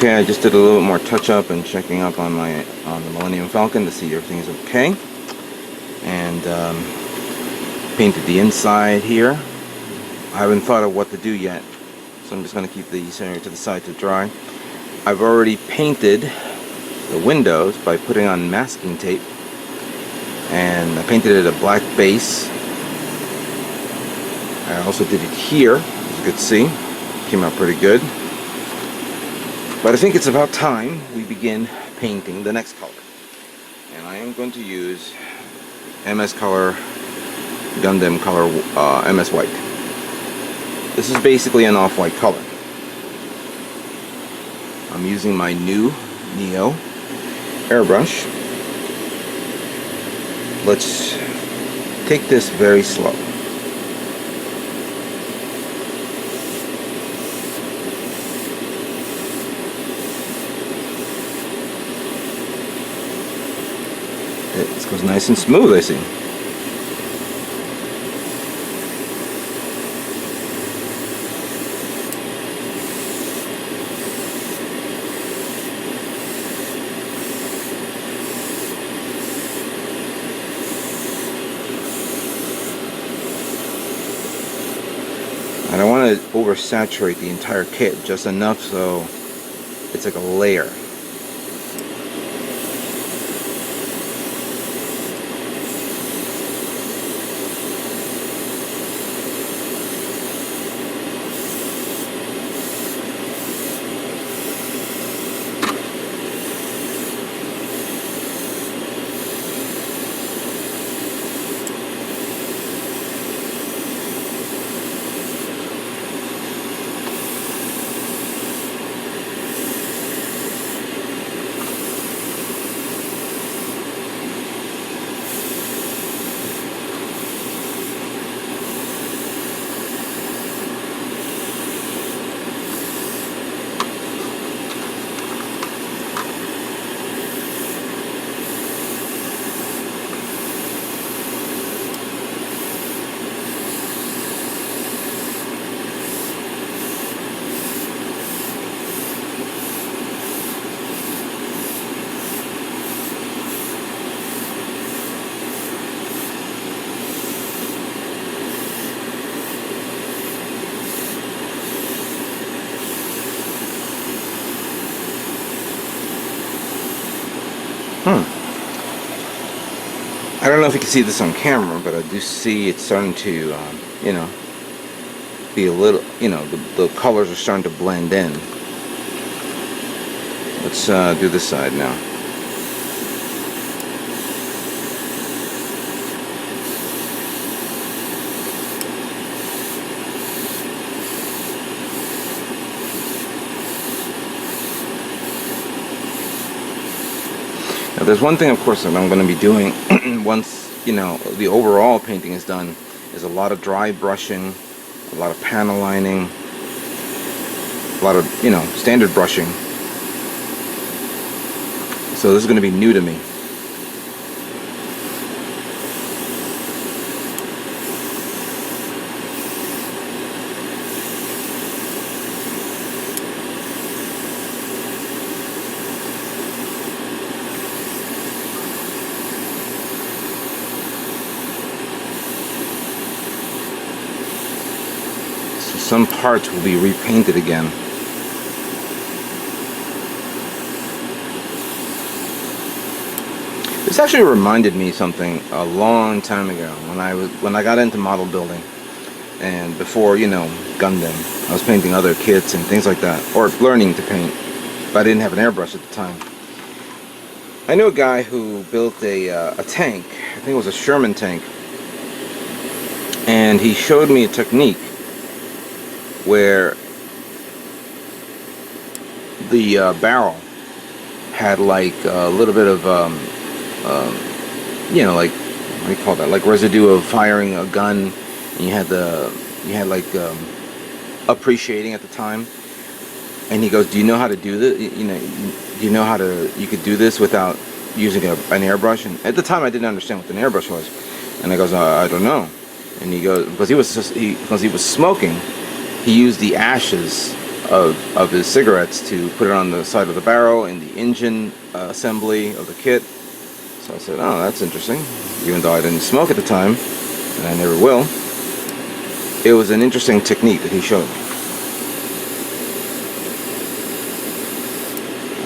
Okay, I just did a little bit more touch up and checking up on the Millennium Falcon to see everything is okay, and painted the inside here. I haven't thought of what to do yet, so I'm just going to keep these here to the side to dry. I've already painted the windows by putting on masking tape, and I painted it a black base. I also did it here, as you can see. Came out pretty good. But I think it's about time we begin painting the next color. And I am going to use MS Color, Gundam Color, MS White. This is basically an off-white color. I'm using my new Neo airbrush. Let's take this very slow. It goes nice and smooth, I see. I don't want to oversaturate the entire kit, just enough so it's like a layer. I don't know if you can see this on camera, but I do see it's starting to, you know, be a little, you know, the colors are starting to blend in. Let's do this side now. Now, there's one thing, of course, that I'm going to be doing once, you know, the overall painting is done, is a lot of dry brushing, a lot of panel lining, a lot of, you know, standard brushing. So this is going to be new to me. Some parts will be repainted again. This actually reminded me something a long time ago when I got into model building, and before, you know, Gundam, I was painting other kits and things like that, or learning to paint, but I didn't have an airbrush at the time. I knew a guy who built a tank. I think it was a Sherman tank, and he showed me a technique where the barrel had like a little bit of you know, like, what do you call that, like residue of firing a gun, and you had like appreciating at the time. And he goes, do you know how to do this? You know, do you know how to, you could do this without using an airbrush? And at the time I didn't understand what an airbrush was, and I goes, I don't know. And he goes, because he was smoking, he used the ashes of his cigarettes to put it on the side of the barrel in the engine assembly of the kit. So I said, oh, that's interesting. Even though I didn't smoke at the time, and I never will, it was an interesting technique that he showed me.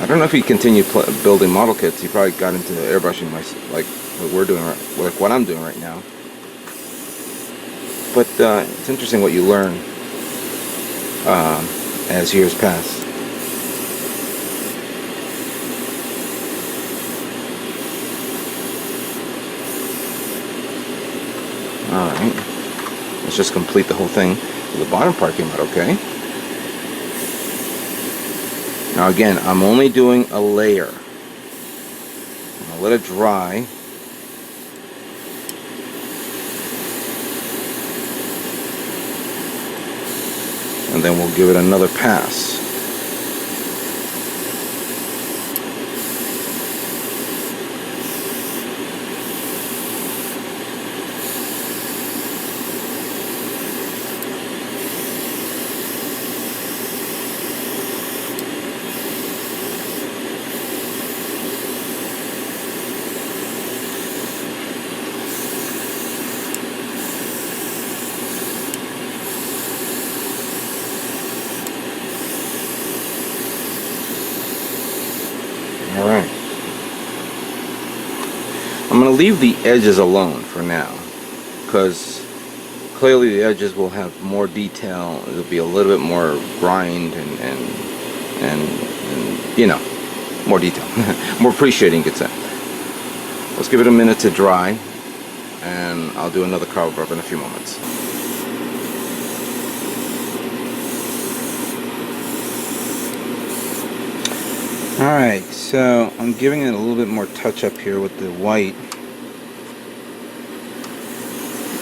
I don't know if he continued building model kits. He probably got into airbrushing like what we're doing, like what I'm doing right now. But it's interesting what you learn as years pass. Alright, let's just complete the whole thing. The bottom part came out okay. Now again, I'm only doing a layer. I'll let it dry. And then we'll give it another pass. Alright. I'm going to leave the edges alone for now, because clearly the edges will have more detail. It'll be a little bit more grind and you know, more detail. More pre-shading gets in. Let's give it a minute to dry, and I'll do another cover up in a few moments. Alright, so I'm giving it a little bit more touch up here with the white,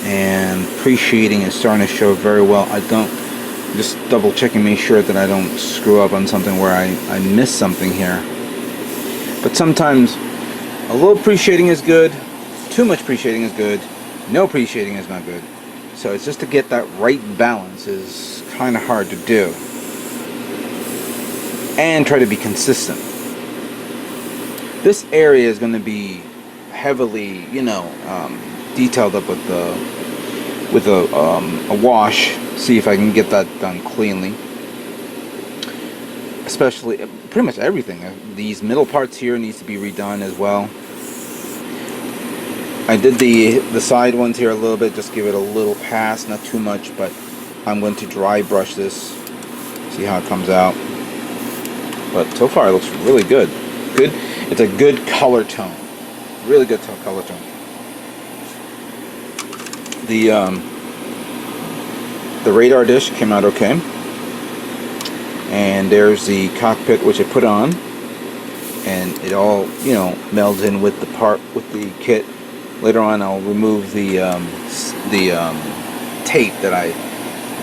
and pre-shading is starting to show very well. I don't, just double checking, make sure that I don't screw up on something where I miss something here. But sometimes a little pre-shading is good, too much pre-shading is good, no pre-shading is not good. So it's just to get that right balance is kind of hard to do. And try to be consistent. This area is going to be heavily, you know, detailed up with a wash. See if I can get that done cleanly. Especially, pretty much everything. These middle parts here needs to be redone as well. I did the side ones here a little bit, just give it a little pass, not too much, but I'm going to dry brush this. See how it comes out. But so far it looks really good. Good. It's a good color tone. Really good color tone. The radar dish came out okay. And there's the cockpit which I put on, and it all, you know, melds in with the part with the kit. Later on I'll remove the tape that I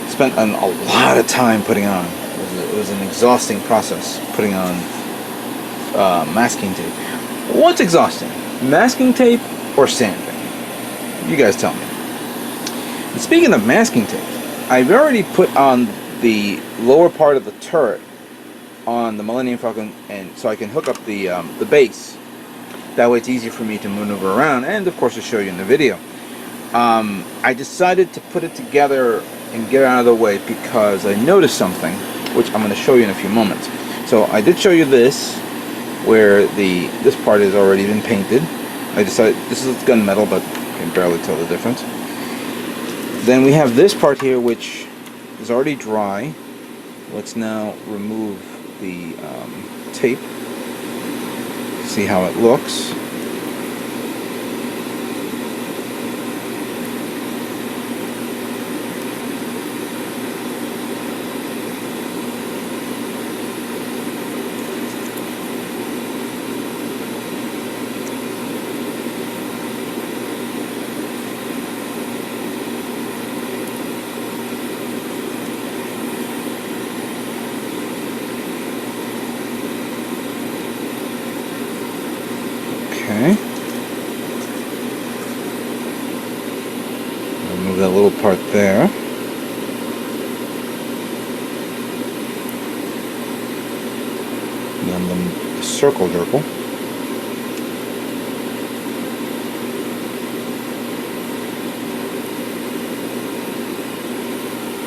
spent a lot of time putting on. It was an exhausting process putting on masking tape. What's exhausting? Masking tape or sanding? You guys tell me. And speaking of masking tape, I've already put on the lower part of the turret on the Millennium Falcon, and so I can hook up the base. That way it's easier for me to maneuver around, and of course to show you in the video. I decided to put it together and get out of the way because I noticed something, which I'm going to show you in a few moments. So I did show you this, where this part has already been painted. I decided this is gunmetal, but you can barely tell the difference. Then we have this part here, which is already dry. Let's now remove the tape. See how it looks. Okay. Remove that little part there. circle jerkle.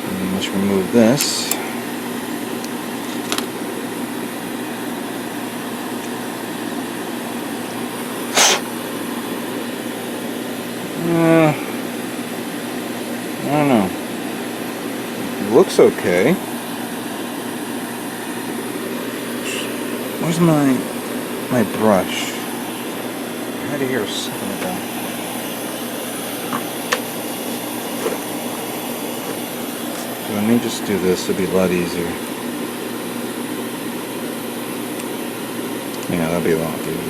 And let's remove this. I don't know. It looks okay. Where's my brush? I had it here a second ago. So let me just do this. It'll be a lot easier. Yeah, that'll be a lot easier.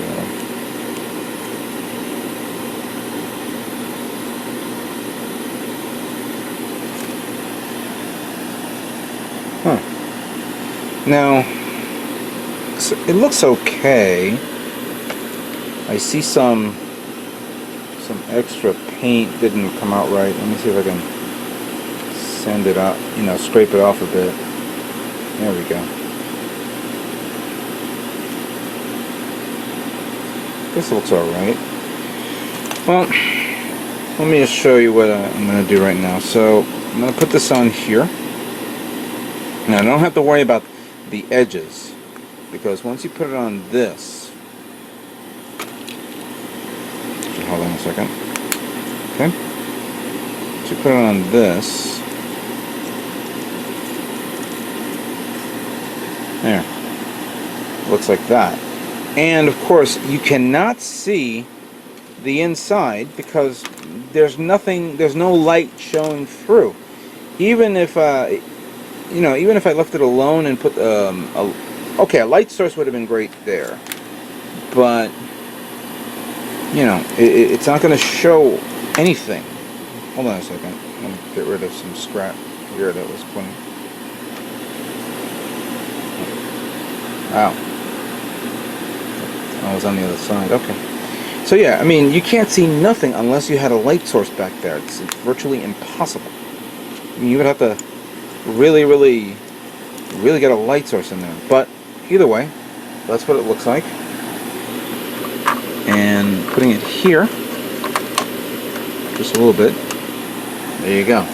Now, it looks okay. I see some extra paint didn't come out right. Let me see if I can sand it out, scrape it off a bit. There we go. This looks alright. Well, let me just show you what I'm going to do right now. So, I'm going to put this on here. Now, I don't have to worry about the edges, because once you put it on this, hold on a second, okay, so you put it on this, there, looks like that, and of course you cannot see the inside because there's no light showing through. Even if even if I left it alone and put a light source would have been great there, but it's not going to show anything. Hold on a second. I'm going to get rid of some scrap here that was pointing. Wow. I was on the other side. Okay. So yeah, I mean, you can't see nothing unless you had a light source back there. It's virtually impossible. I mean, you would have to really get a light source in there. But either way, that's what it looks like. And putting it here, just a little bit. There you go.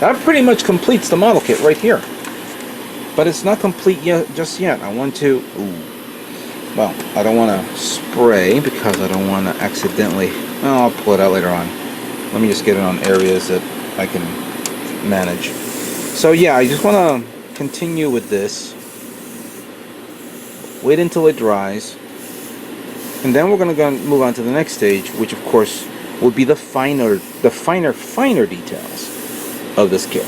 That pretty much completes the model kit right here. But it's not complete yet, just yet. I want to, well, I don't want to spray because I don't want to accidentally, well, I'll pull it out later on. Let me just get it on areas that I can manage. So yeah, I just want to continue with this. Wait until it dries. And then we're going to move on to the next stage, which of course will be the finer details of this kit.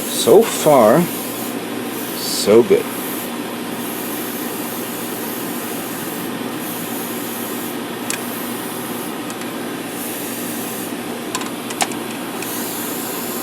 So far, so good.